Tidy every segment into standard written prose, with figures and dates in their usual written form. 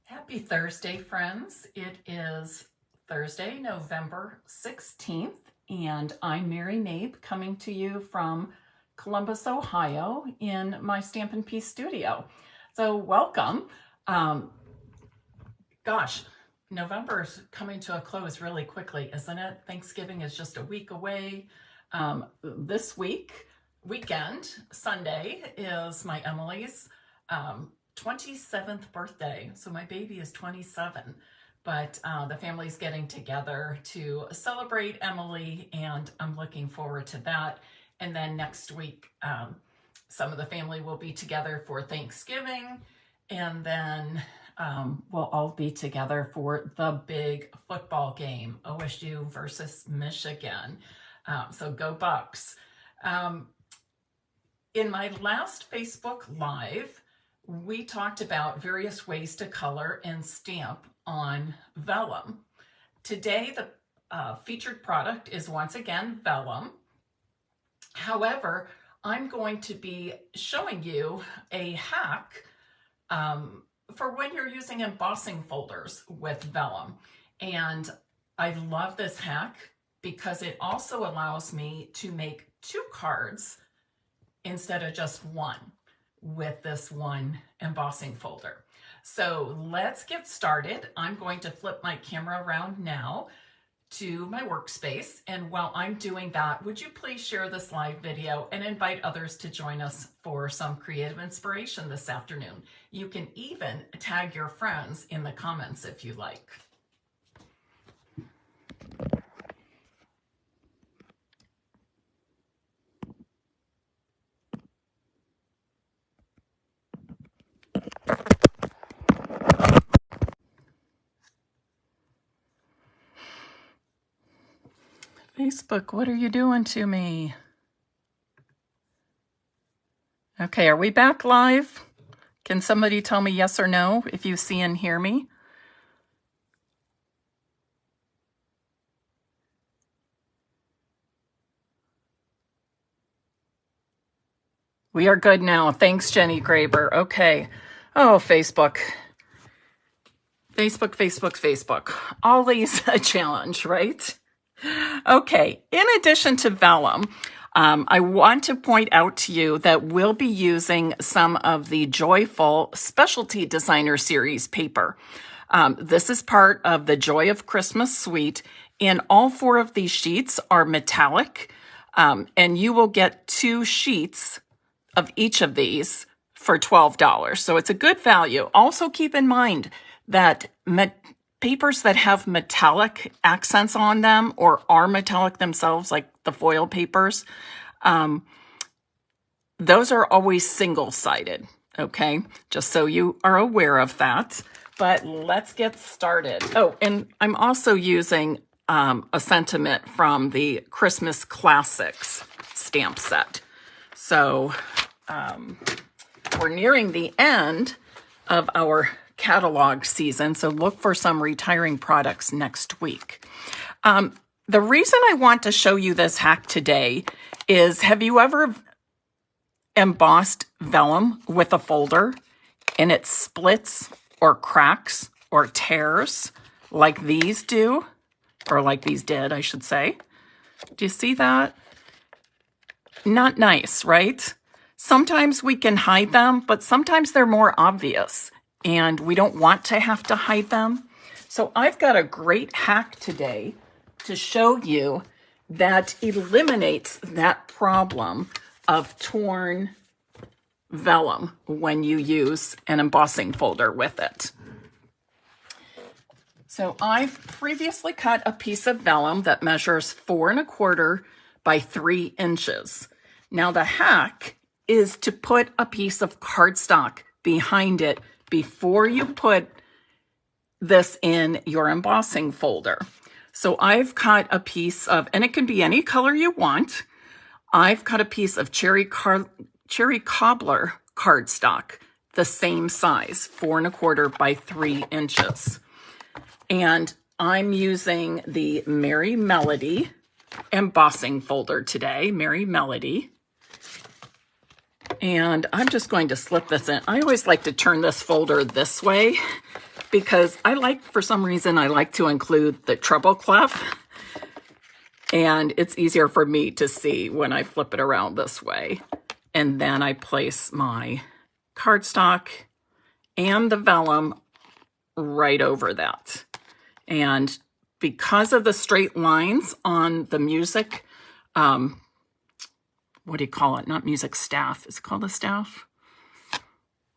Happy Thursday, friends. It is Thursday, November 16th, and I'm Mary Knabe coming to you from Columbus, Ohio in my Stampin' Piece studio. So welcome. Gosh, November's coming to a close really quickly, isn't it? Thanksgiving is just a week away. This weekend, Sunday, is my Emily's 27th birthday. So my baby is 27, but the family's getting together to celebrate Emily, and I'm looking forward to that. And then next week, some of the family will be together for Thanksgiving, and then we'll all be together for the big football game, OSU versus Michigan. So go Bucks. In my last Facebook Live, we talked about various ways to color and stamp on vellum. Today, the featured product is once again vellum. However, I'm going to be showing you a hack for when you're using embossing folders with vellum. And I love this hack because it also allows me to make 2 cards instead of just one with this one embossing folder. So let's get started. I'm going to flip my camera around now to my workspace. And while I'm doing that, would you please share this live video and invite others to join us for some creative inspiration this afternoon? You can even tag your friends in the comments if you like. Facebook, what are you doing to me? Okay, are we back live? Can somebody tell me yes or no if you see and hear me? We are good now. Thanks, Jenny Graber. Okay. Oh, Facebook. Facebook. Always a challenge, right? Okay, in addition to vellum, I want to point out to you that we'll be using some of the Joyful Specialty Designer Series paper. This is part of the Joy of Christmas suite, and all 4 of these sheets are metallic, and you will get 2 sheets of each of these for $12. So it's a good value. Also keep in mind that papers that have metallic accents on them or are metallic themselves, like the foil papers, those are always single-sided, okay? Just so you are aware of that. But let's get started. Oh, and I'm also using a sentiment from the Christmas Classics stamp set. So we're nearing the end of our catalog season, so look for some retiring products next week. The reason I want to show you this hack today is, have you ever embossed vellum with a folder and it splits or cracks or tears like these do, or like these did, I should say? Do you see that? Not nice, right? Sometimes we can hide them, but sometimes they're more obvious, and we don't want to have to hide them. So I've got a great hack today to show you that eliminates that problem of torn vellum when you use an embossing folder with it. So I've previously cut a piece of vellum that measures 4 1/4 by 3 inches. Now the hack is to put a piece of cardstock behind it before you put this in your embossing folder. So I've cut a piece of, and it can be any color you want, I've cut a piece of cherry cobbler cardstock, the same size, 4 1/4 by 3 inches. And I'm using the Merry Melody embossing folder today, Merry Melody. And I'm just going to slip this in. I always like to turn this folder this way because for some reason, I like to include the treble clef, and it's easier for me to see when I flip it around this way. And then I place my cardstock and the vellum right over that. And because of the straight lines on the music, what do you call it? Not music staff. Is it called a staff?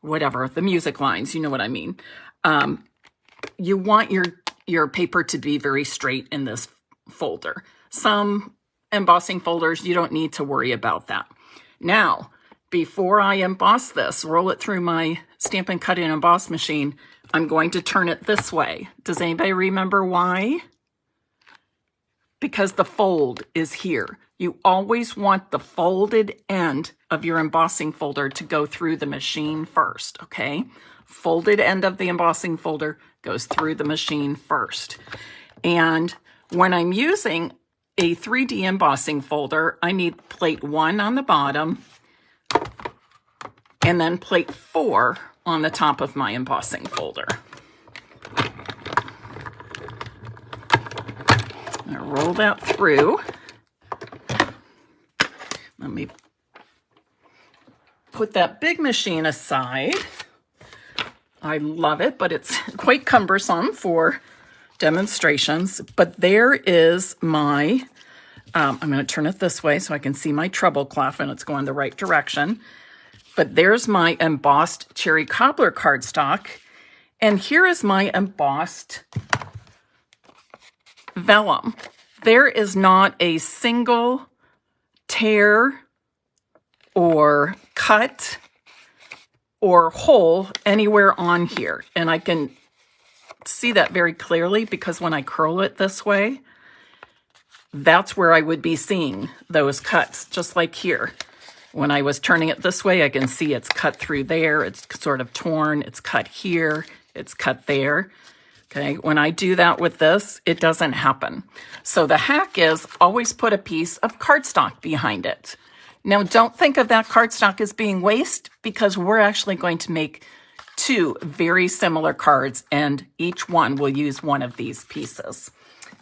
Whatever, the music lines, you know what I mean. You want your paper to be very straight in this folder. Some embossing folders, you don't need to worry about that. Now, before I emboss this, roll it through my Stampin' Cut and Emboss machine, I'm going to turn it this way. Does anybody remember why? Because the fold is here. You always want the folded end of your embossing folder to go through the machine first, okay? Folded end of the embossing folder goes through the machine first. And when I'm using a 3D embossing folder, I need plate 1 on the bottom and then plate 4 on the top of my embossing folder. I roll that through. Let me put that big machine aside. I love it, but it's quite cumbersome for demonstrations. But there is my, I'm going to turn it this way so I can see my treble clef and it's going the right direction. But there's my embossed cherry cobbler cardstock. And here is my embossed vellum. There is not a single tear or cut or hole anywhere on here. And I can see that very clearly because when I curl it this way, that's where I would be seeing those cuts, just like here. When I was turning it this way, I can see it's cut through there, it's sort of torn, it's cut here, it's cut there. Okay, when I do that with this, it doesn't happen. So the hack is always put a piece of cardstock behind it. Now, don't think of that cardstock as being waste because we're actually going to make 2 very similar cards and each one will use one of these pieces.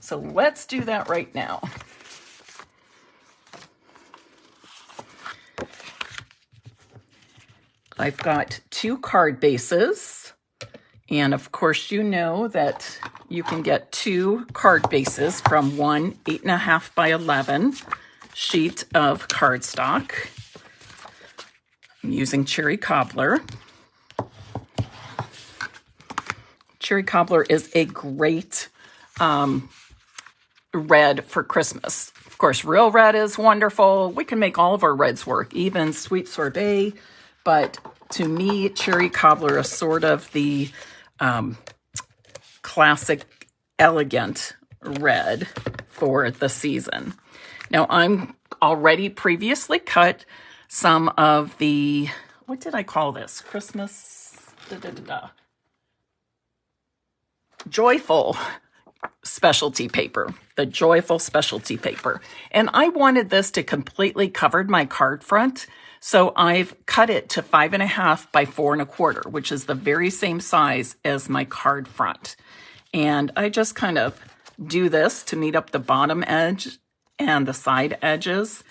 So let's do that right now. I've got 2 card bases, and of course you know that you can get 2 card bases from one 8.5 by 11 sheet of cardstock. I'm using cherry cobbler. Cherry cobbler is a great red for Christmas. Of course, real red is wonderful. We can make all of our reds work, even sweet sorbet. But to me, cherry cobbler is sort of the classic, elegant red for the season. Now, I'm already previously cut some of the, what did I call this? Christmas, joyful specialty paper, the joyful specialty paper. And I wanted this to completely cover my card front. So I've cut it to 5.5 by 4.25, which is the very same size as my card front. And I just kind of do this to meet up the bottom edge and the side edges.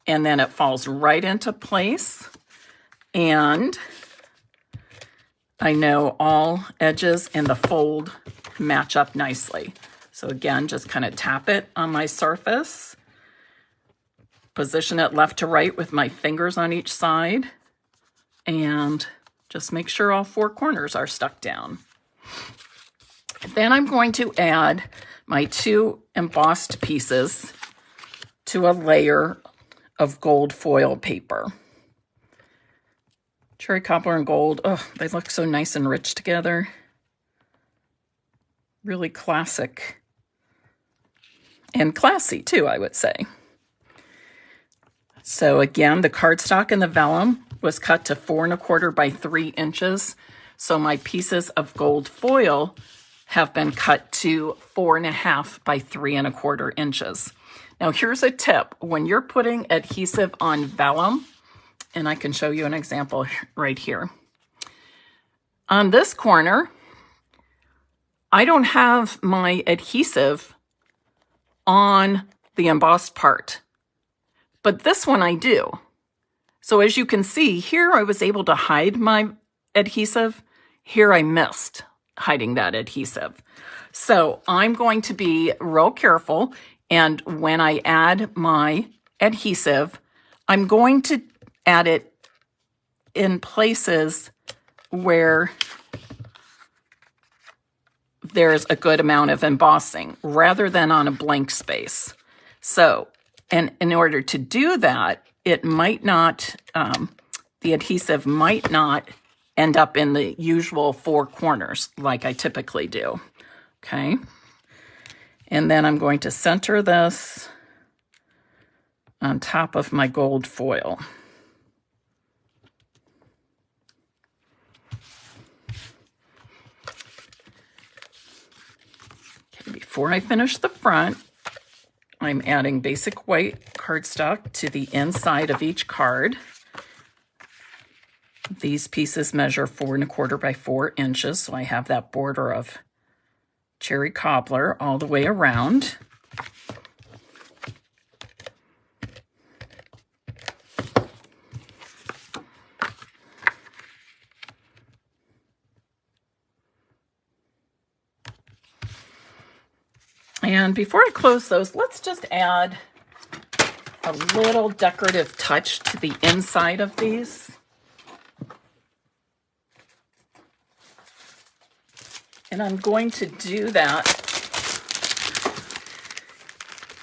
And then it falls right into place. And I know all edges and the fold match up nicely. So again, just kind of tap it on my surface. Position it left to right with my fingers on each side and just make sure all 4 corners are stuck down. Then I'm going to add my 2 embossed pieces to a layer of gold foil paper. Cherry cobbler and gold, oh, they look so nice and rich together. Really classic and classy too, I would say. So again, the cardstock and the vellum was cut to 4.25 by 3 inches. So my pieces of gold foil have been cut to 4.5 by 3.25 inches. Now here's a tip. When you're putting adhesive on vellum, and I can show you an example right here. On this corner, I don't have my adhesive on the embossed part, but this one I do. So as you can see, here I was able to hide my adhesive. Here I missed hiding that adhesive. So I'm going to be real careful, and when I add my adhesive, I'm going to add it in places where there's a good amount of embossing rather than on a blank space. So, and in order to do that, it might not, the adhesive might not end up in the usual four corners like I typically do. Okay. And then I'm going to center this on top of my gold foil. Okay, before I finish the front, I'm adding basic white cardstock to the inside of each card. These pieces measure 4 1/4 by 4 inches, so I have that border of cherry cobbler all the way around. And before I close those, let's just add a little decorative touch to the inside of these. And I'm going to do that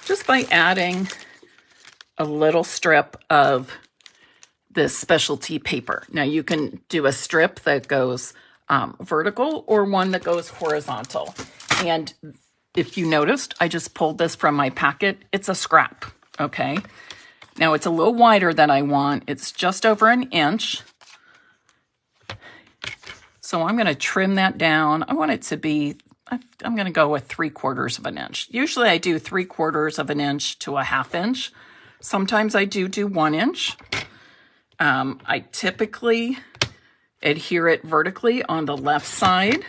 just by adding a little strip of this specialty paper. Now you can do a strip that goes vertical or one that goes horizontal. And if you noticed, I just pulled this from my packet. It's a scrap, okay? Now it's a little wider than I want. It's just over an inch. So I'm going to trim that down. I want it to be, I'm going to go with 3/4 of an inch. Usually I do 3/4 of an inch to a 1/2 inch. Sometimes I do 1 inch. I typically adhere it vertically on the left side,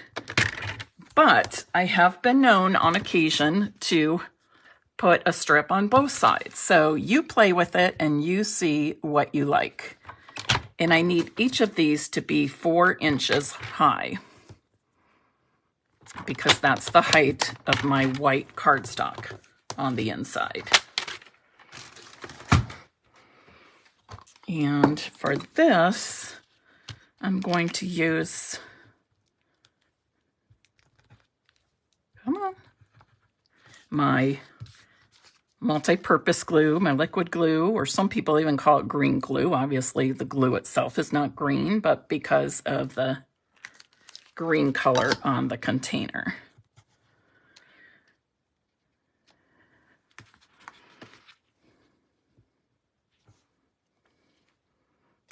but I have been known on occasion to put a strip on both sides. So you play with it and you see what you like. And I need each of these to be 4 inches high because that's the height of my white cardstock on the inside. And for this, I'm going to use, my multi-purpose glue, my liquid glue, or some people even call it green glue. Obviously, the glue itself is not green, but because of the green color on the container.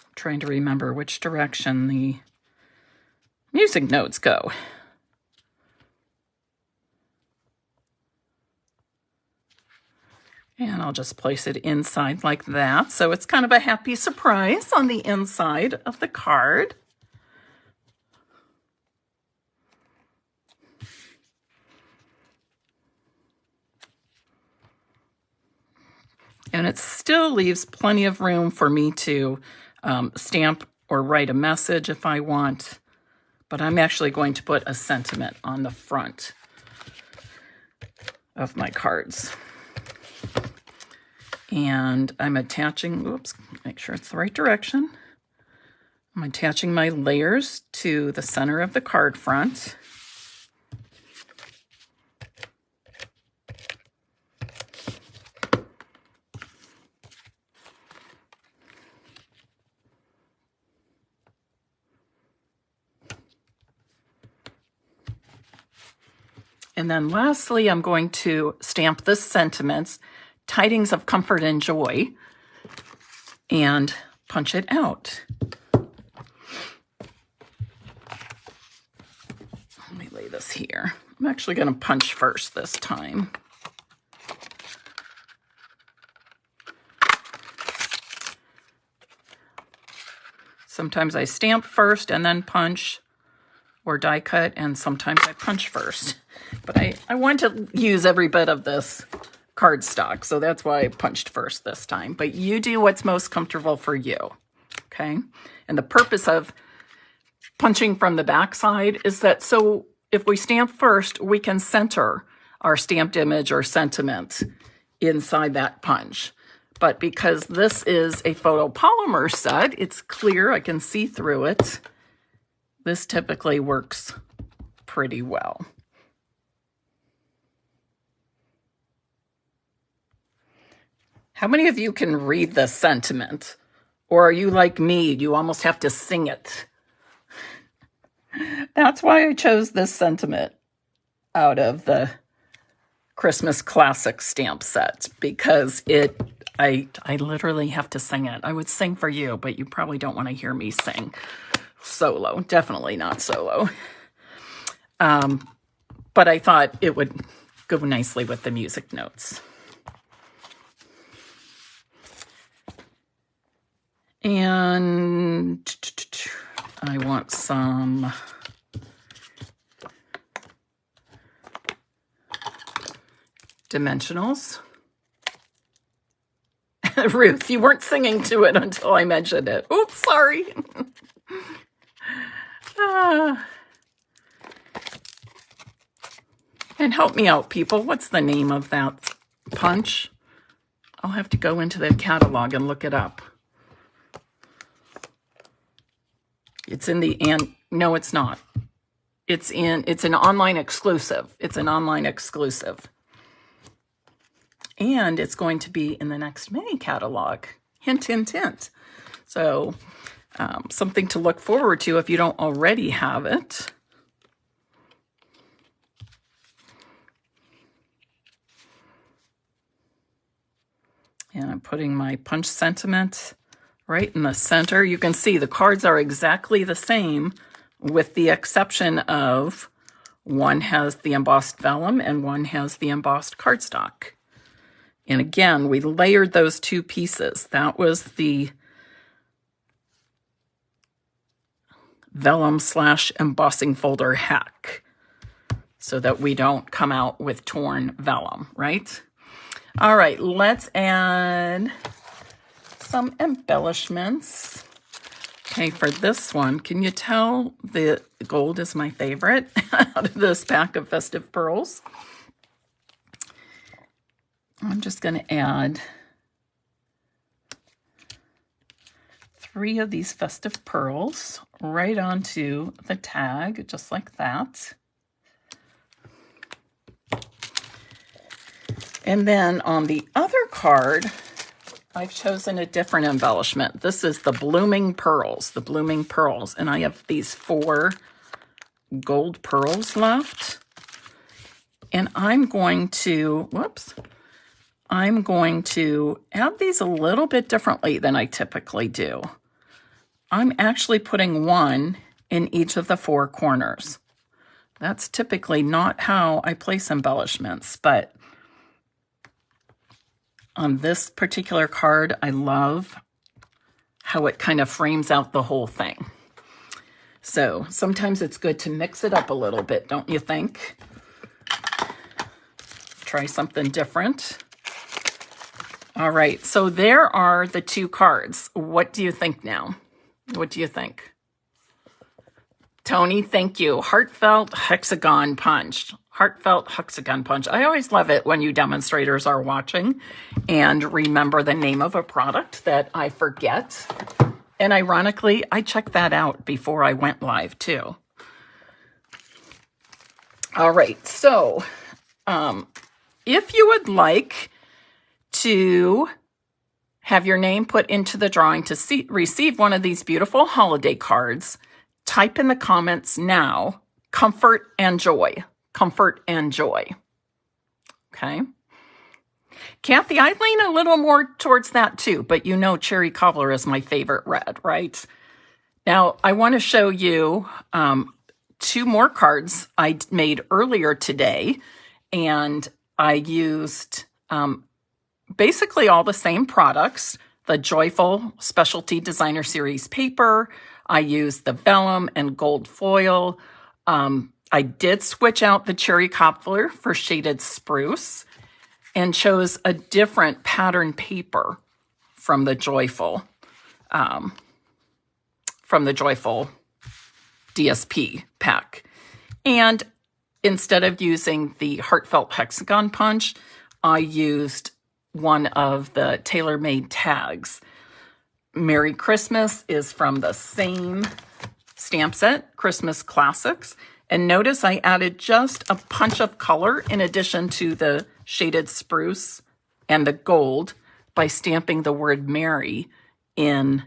I'm trying to remember which direction the music notes go. And I'll just place it inside like that. So it's kind of a happy surprise on the inside of the card. And it still leaves plenty of room for me to stamp or write a message if I want. But I'm actually going to put a sentiment on the front of my cards. And I'm attaching, oops, make sure it's the right direction. I'm attaching my layers to the center of the card front. And then lastly, I'm going to stamp the sentiments, tidings of comfort and joy, and punch it out. Let me lay this here. I'm actually going to punch first this time. Sometimes I stamp first and then punch, or die cut, and sometimes I punch first. But I want to use every bit of this cardstock, so that's why I punched first this time. But you do what's most comfortable for you, okay? And the purpose of punching from the back side is that so if we stamp first, we can center our stamped image or sentiment inside that punch. But because this is a photopolymer set, it's clear, I can see through it. This typically works pretty well. How many of you can read the sentiment? Or are you like me, you almost have to sing it? That's why I chose this sentiment out of the Christmas Classic stamp set, because I literally have to sing it. I would sing for you, but you probably don't want to hear me sing solo. Definitely not solo. But I thought it would go nicely with the music notes. And I want some dimensionals. Ruth, you weren't singing to it until I mentioned it. Oops, sorry. And help me out, people. What's the name of that punch? I'll have to go into the catalog and look it up. It's in the, no, it's not. It's an online exclusive. It's an online exclusive. And it's going to be in the next mini catalog. Hint, hint, hint. So something to look forward to if you don't already have it. And I'm putting my punch sentiment right in the center. You can see the cards are exactly the same, with the exception of one has the embossed vellum and one has the embossed cardstock. And again, we layered those two pieces. That was the vellum / embossing folder hack, so that we don't come out with torn vellum, right? All right, let's add some embellishments. Okay, for this one, can you tell the gold is my favorite out of this pack of festive pearls? I'm just going to add 3 of these festive pearls right onto the tag, just like that. And then on the other card, I've chosen a different embellishment. This is the blooming pearls, and I have these 4 gold pearls left. And I'm going to add these a little bit differently than I typically do. I'm actually putting 1 in each of the 4 corners. That's typically not how I place embellishments, but on this particular card, I love how it kind of frames out the whole thing. So sometimes it's good to mix it up a little bit, don't you think? Try something different. All right, so there are the 2 cards. What do you think now? What do you think? Tony, thank you. Heartfelt hexagon punch. Heartfelt hexagon punch. I always love it when you demonstrators are watching and remember the name of a product that I forget. And ironically, I checked that out before I went live too. All right, so if you would like to have your name put into the drawing to receive one of these beautiful holiday cards, type in the comments now, comfort and joy. Comfort and joy. Okay. Kathy, I lean a little more towards that too, but you know cherry cobbler is my favorite red, right? Now, I want to show you 2 more cards I made earlier today, and I used basically all the same products, the Joyful Specialty Designer Series paper. I used the vellum and gold foil. I did switch out the cherry cobbler for shaded spruce and chose a different pattern paper from the Joyful DSP pack. And instead of using the Heartfelt Hexagon Punch, I used one of the tailor-made tags. Merry Christmas is from the same stamp set, Christmas Classics. And notice I added just a punch of color in addition to the shaded spruce and the gold by stamping the word Merry in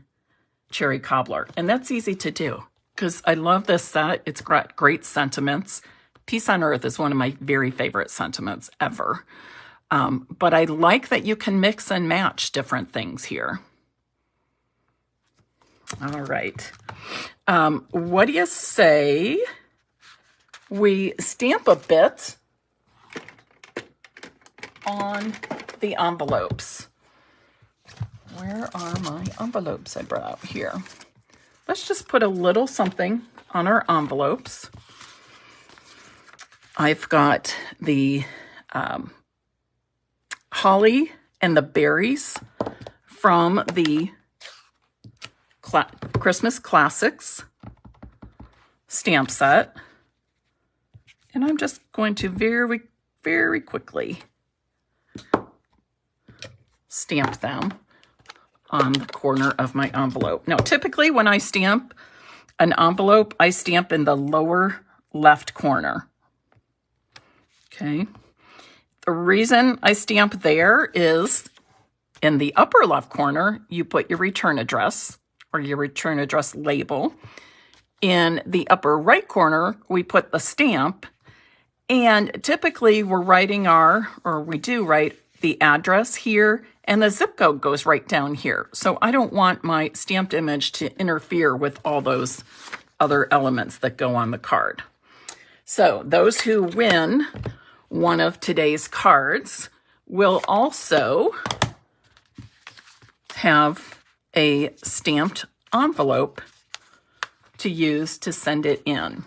cherry cobbler. And that's easy to do because I love this set. It's got great sentiments. Peace on Earth is one of my very favorite sentiments ever. But I like that you can mix and match different things here. All right. What do you say we stamp a bit on the envelopes? Where are my envelopes I brought out here? Let's just put a little something on our envelopes. I've got the holly and the berries from the Christmas Classics stamp set. And I'm just going to very, very quickly stamp them on the corner of my envelope. Now, typically when I stamp an envelope, I stamp in the lower left corner. Okay. The reason I stamp there is in the upper left corner, you put your return address or your return address label. In the upper right corner, we put the stamp. And typically we're writing we do write the address here, and the zip code goes right down here. So I don't want my stamped image to interfere with all those other elements that go on the card. So those who win one of today's cards will also have a stamped envelope to use to send it in.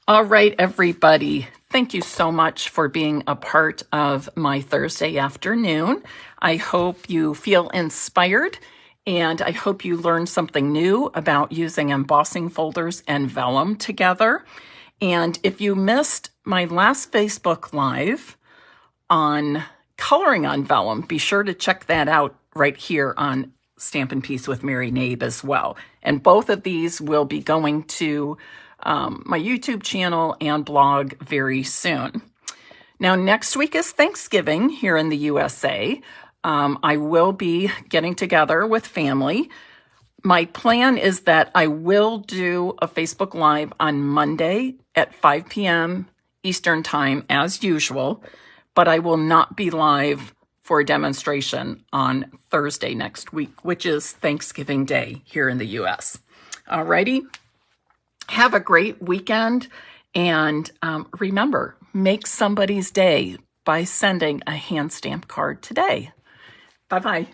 All right, everybody. Thank you so much for being a part of my Thursday afternoon. I hope you feel inspired, and I hope you learned something new about using embossing folders and vellum together. And if you missed my last Facebook Live on coloring on vellum, be sure to check that out right here on Stampin' Peace with Mary Knabe as well. And both of these will be going to my YouTube channel and blog very soon. Now, next week is Thanksgiving here in the USA. I will be getting together with family. My plan is that I will do a Facebook Live on Monday at 5 p.m. Eastern Time as usual, but I will not be live for a demonstration on Thursday next week, which is Thanksgiving Day here in the US. Alrighty. Have a great weekend, and remember, make somebody's day by sending a hand stamp card today. Bye-bye.